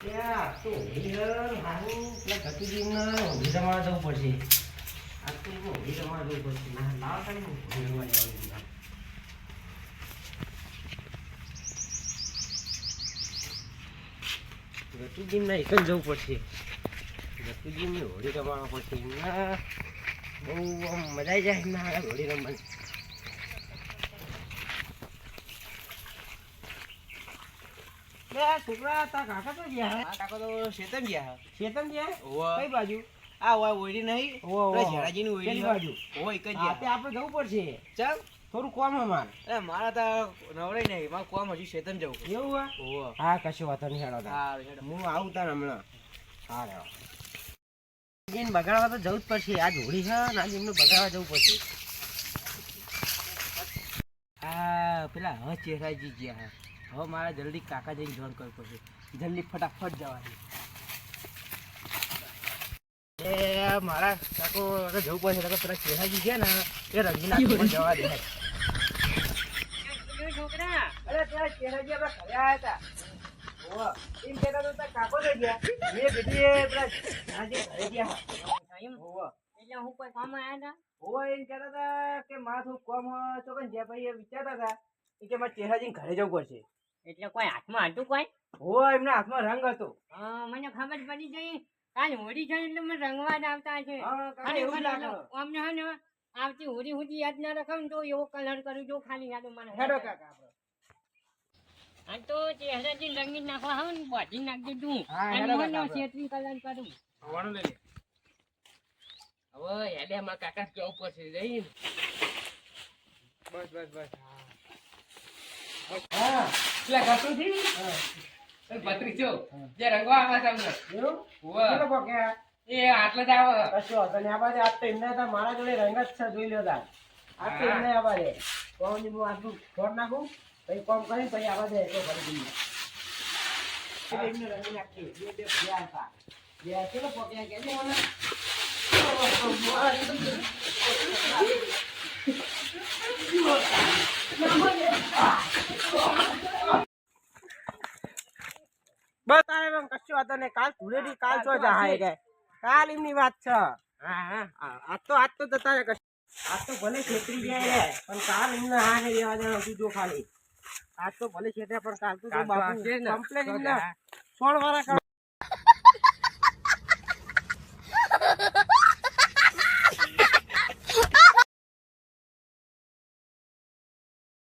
તો હિરણ હારું પેલા ગતિજીને હોળી રમાડવા જવું પડશે. આ તો હોળી રમાડવા જવું પડશે. ના લાવ તારી હોળી રમાડવા જવું. ગતિજીને એક જ જવું પડશે. ગતિજીને હોળી રમાડવા પડશે. ના બહુ આમ મજા આવી જાય ના હોળી રમવાની. છોકરા તા કાકા તો ગયા કાકા તો શેતન ગયા કઈ બાજુ આ હોય ઓયડી નહીં ઝેરાજી ની ઓયડી બાજુ હોય એક જ આપણે જવું પડશે. ચાલ થોડું કોમ અમાર મારા તો નવરાઈ નહીં મારું કોમ હજી શેતન જવું એવું હોય. હા કશું વાતો નહીં હેડો હું આવું તાર હમણાં. હા રે એને બગાડવા તો જવું જ પડશે. આજ હોળી છે ને આજ એમને બગાડવા જવું પડશે. હા પેલા હ ચેહરાજી ગયા હવે મારે જલ્દી કાકા જઈને જોઈન કરવું પડશે. જલ્દી ફટાફટ જવાની એ મારા કાકો જવું પડશે. પેલા ચેહરાજી છે ને એ રંગીના જવા દે છોકરા. અરે પેલા ચેહરાજી આપણે ઘરે આવ્યા હતા એમ કહેતા તો કાકો થઈ ગયા મેં બેટી પેલા ચેહરાજી ઘરે ગયા એટલે હું કોઈ કામ આવ્યા હતા એમ કહેતા હતા કે મારે થોડું કામ તો કઈ જ્યાં ભાઈ એ વિચારતા હતા કે મારે ચેહરાજી ઘરે જવું પડશે. એટલે કોઈ હાથમાં હતું કોઈ એમના હાથમાં રંગ હતો. મને ખબર પડી ગઈ કાલ હોળી છે એટલે મને રંગવા જ આવતા છે. અમને હે ને આવતી હોળી સુધી યાદ ના રખાવ તો એવો કલર કરું જો ખાલી યાદ મને આ તો ચહેરાજી રંગી નાખવા આવે ને બધી નાખી દઉં શેતરી કલર કરું હવે યાદે અમારા કાકા કેવું પડશે જઈને બસ હા પેલા કાકુ થી ભત્રીજો જે રંગવા આવે તમને એ આટલે જ આવે કશો તને આવા દે. આજ તો એમને હતા મારા જોડે રંગ જ છે જોઈ લ્યો તાર. આજ તો એમને આવા દે કોમ ની હું આટલું ફોડ નાખું પછી કોમ કરી પછી આવા દે તો ભરી દઈએ એમને રંગી નાખી બે ભ્યા હતા બે ચલો પોક્યા કે મને બસ તારે કશું વાતો નહીં. કાલ ધૂળેટી કાલ છો જાય કાલ એમની વાત છે. આજ તો જતા રહે આજ તો ભલે છેતરી જાય પણ કાલ એમને હા નહીં રહેવા દેવાનું જો ખાલી. આજ તો ભલે છેતરે પણ કાલ તો બાપુ કમ્પ્લેન એમને 16 વાળા